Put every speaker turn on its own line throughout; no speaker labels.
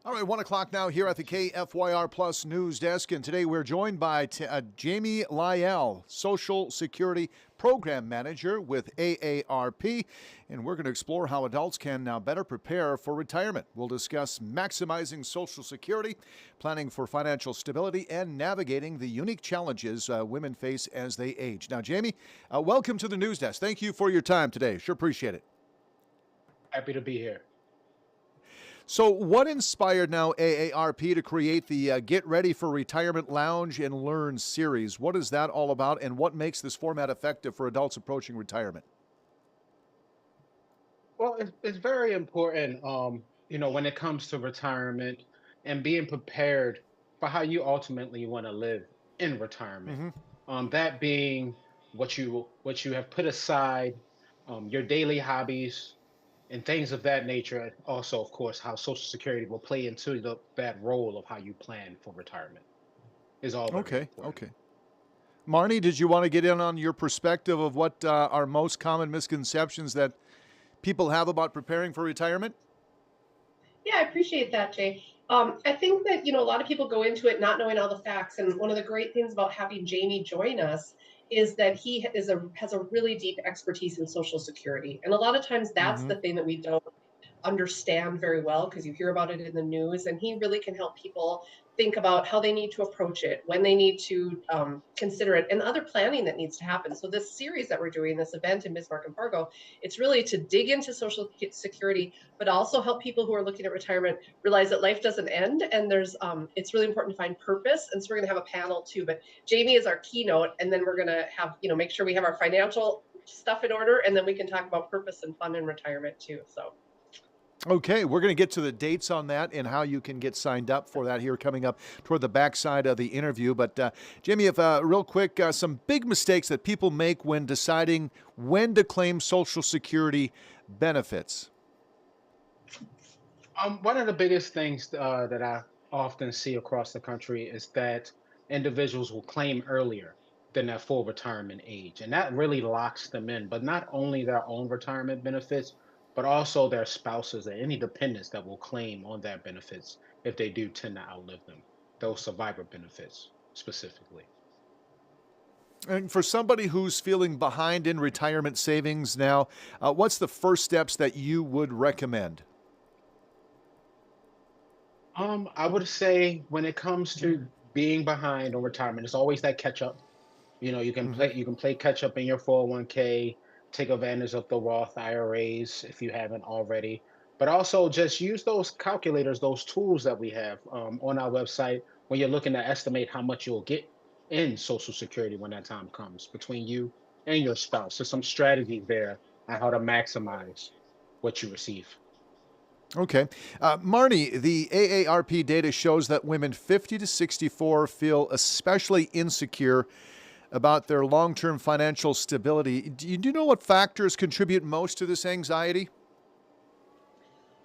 All right, 1 o'clock now here at the KFYR Plus News Desk, and today we're joined by Jamie Lyell, Social Security Program Manager with AARP, and we're going to explore how adults can now better prepare for retirement. We'll discuss maximizing Social Security, planning for financial stability, and navigating the unique challenges women face as they age. Now, Jamie, welcome to the News Desk. Thank you for your time today. Sure appreciate it.
Happy to be here.
So what inspired now AARP to create the Get Ready for Retirement Lounge and Learn series? What is that all about, and what makes this format effective for adults approaching retirement?
Well, it's very important, when it comes to retirement and being prepared for how you ultimately want to live in retirement.
Hmm.
That being what you have put aside, your daily hobbies and things of that nature. And also, of course, how Social Security will play into that role of how you plan for retirement is all very
Okay,
important.
okay. Marnie, did you want to get in on your perspective of what are most common misconceptions that people have about preparing for retirement?
Yeah, I appreciate that, Jay. I think that a lot of people go into it not knowing all the facts, and one of the great things about having Jamie join us is that he has a really deep expertise in Social Security, and a lot of times that's
Hmm.
the thing that we don't understand very well because you hear about it in the news, and he really can help people think about how they need to approach it, when they need to consider it, and other planning that needs to happen. So this series that we're doing, this event in Bismarck and Fargo, it's really to dig into Social Security, but also help people who are looking at retirement realize that life doesn't end, and it's really important to find purpose. And so we're going to have a panel too, but Jamie is our keynote, and then we're going to have make sure we have our financial stuff in order, and then we can talk about purpose and fun in retirement too. So
Okay, we're going to get to the dates on that and how you can get signed up for that here coming up toward the backside of the interview. But Jamie, if real quick, some big mistakes that people make when deciding when to claim Social Security benefits.
One of the biggest things that I often see across the country is that individuals will claim earlier than their full retirement age, and that really locks them in. But not only their own retirement benefits, but also their spouses and any dependents that will claim on their benefits if they do tend to outlive them, those survivor benefits specifically.
And for somebody who's feeling behind in retirement savings now, what's the first steps that you would recommend?
I would say when it comes to being behind on retirement, it's always that catch up.
Hmm.
You can play catch up in your 401k, take advantage of the Roth IRAs if you haven't already. But also just use those calculators, those tools that we have on our website when you're looking to estimate how much you'll get in Social Security when that time comes between you and your spouse. There's some strategies there on how to maximize what you receive.
Okay. Marnie, the AARP data shows that women 50 to 64 feel especially insecure about their long term financial stability. Do you know what factors contribute most to this anxiety?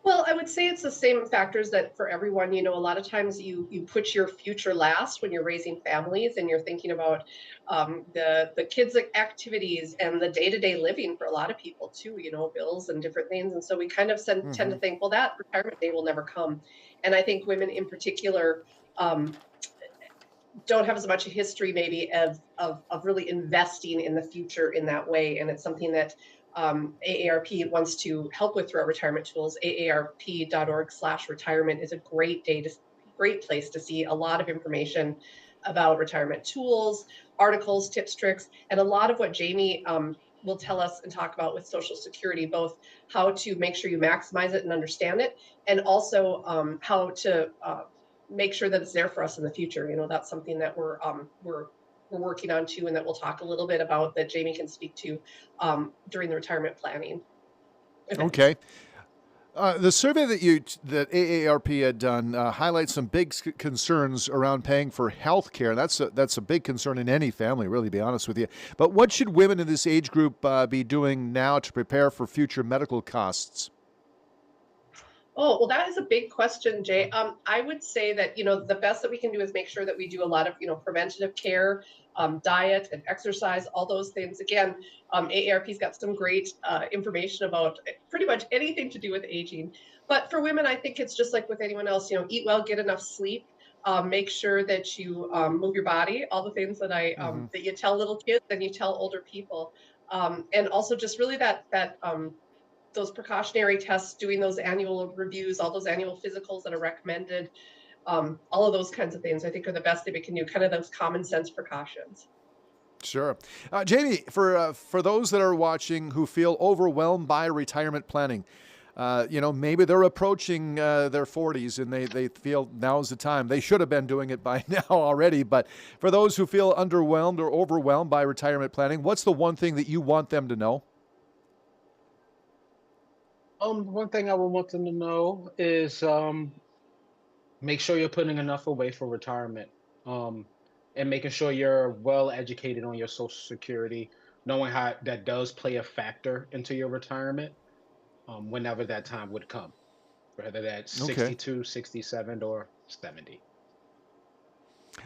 well, I would say it's the same factors that for everyone. A lot of times you put your future last when you're raising families, and you're thinking about the kids' activities and the day to day living for a lot of people too. Bills and different things, and so we kind of tend
Hmm.
to think, well, that retirement day will never come. And I think women in particular. Don't have as much a history maybe of really investing in the future in that way. And it's something that AARP wants to help with through our retirement tools. AARP.org/retirement is a great place to see a lot of information about retirement tools, articles, tips, tricks, and a lot of what Jamie will tell us and talk about with Social Security, both how to make sure you maximize it and understand it, and also how to make sure that it's there for us in the future. That's something that we're working on too, and that we'll talk a little bit about, that Jamie can speak to during the retirement planning event.
Okay. The survey that AARP had done highlights some big concerns around paying for health care. That's a big concern in any family, really, to be honest with you. But what should women in this age group be doing now to prepare for future medical costs?
Oh, well, that is a big question, Jay. I would say that, the best that we can do is make sure that we do a lot of, preventative care, diet and exercise, all those things. Again, AARP's got some great information about pretty much anything to do with aging. But for women, I think it's just like with anyone else, eat well, get enough sleep. Make sure that you move your body, all the things that that you tell little kids and you tell older people. And also just really that those precautionary tests, doing those annual reviews, all those annual physicals that are recommended, all of those kinds of things, I think are the best that we can do, kind of those common sense precautions.
Sure. Jamie, for those that are watching who feel overwhelmed by retirement planning, maybe they're approaching their 40s and they feel now's the time. They should have been doing it by now already. But for those who feel underwhelmed or overwhelmed by retirement planning, what's the one thing that you want them to know?
One thing I would want them to know is make sure you're putting enough away for retirement, and making sure you're well educated on your Social Security, knowing how that does play a factor into your retirement, whenever that time would come, whether that's
Okay.
62, 67, or 70.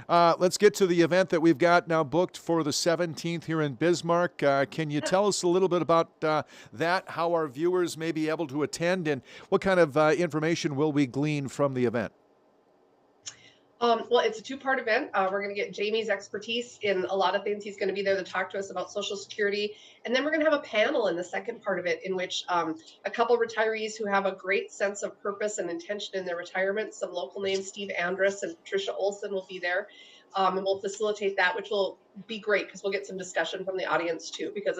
Let's get to the event that we've got now booked for the 17th here in Bismarck. Can you tell us a little bit about that, how our viewers may be able to attend, and what kind of information will we glean from the event?
Well, it's a two-part event. We're going to get Jamie's expertise in a lot of things. He's going to be there to talk to us about Social Security. And then we're going to have a panel in the second part of it in which a couple retirees who have a great sense of purpose and intention in their retirement, some local names, Steve Andrus and Patricia Olson will be there. And we'll facilitate that, which will be great because we'll get some discussion from the audience too, because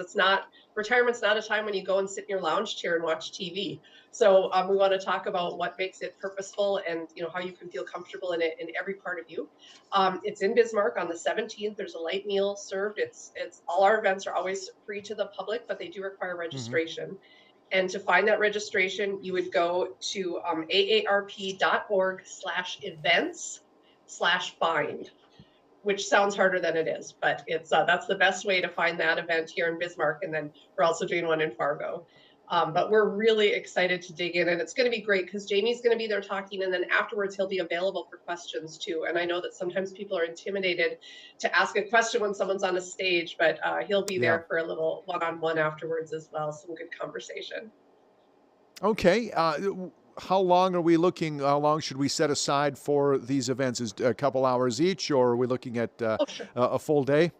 retirement's not a time when you go and sit in your lounge chair and watch TV. So we want to talk about what makes it purposeful and how you can feel comfortable in it in every part of you. It's in Bismarck on the 17th. There's a light meal served. It's all our events are always free to the public, but they do require registration. And to find that registration, you would go to aarp.org/events/find, which sounds harder than it is, but it's that's the best way to find that event here in Bismarck. And then we're also doing one in Fargo. But we're really excited to dig in, and it's going to be great because Jamie's going to be there talking, and then afterwards he'll be available for questions too. And I know that sometimes people are intimidated to ask a question when someone's on a stage, but he'll be there for a little one-on-one afterwards as well. Some good conversation.
Okay. How long are we looking? How long should we set aside for these events? Is a couple hours each, or are we looking at
Sure.
a full day?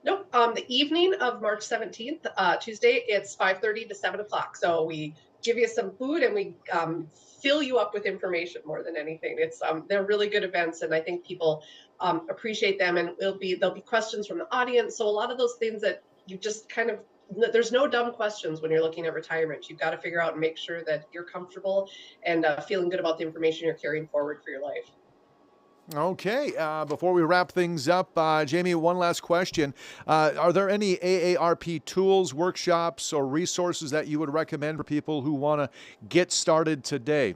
Nope. The evening of March 17th, Tuesday, it's 5:30 to 7 o'clock. So we give you some food and we fill you up with information more than anything. They're really good events, and I think people appreciate them. And there'll be questions from the audience. So a lot of those things that you just there's no dumb questions when you're looking at retirement. You've got to figure out and make sure that you're comfortable and feeling good about the information you're carrying forward for your life.
Okay. Before we wrap things up, Jamie, one last question. Are there any AARP tools, workshops, or resources that you would recommend for people who want to get started today?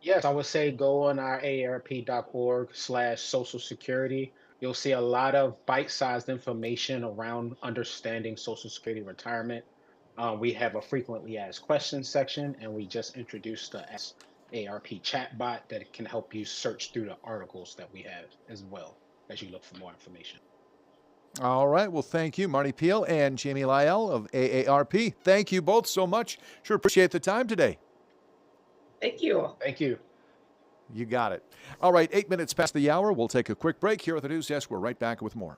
Yes, I would say go on our aarp.org/social security. You'll see a lot of bite-sized information around understanding Social Security retirement. We have a frequently asked questions section, and we just introduced the AARP chatbot that can help you search through the articles that we have as well as you look for more information.
All right. Well, thank you, Marty Peel and Jamie Lyell of AARP. Thank you both so much. Sure appreciate the time today.
Thank you.
Thank you.
You got it. All right. 8 minutes past the hour. We'll take a quick break here at the news desk. We're right back with more.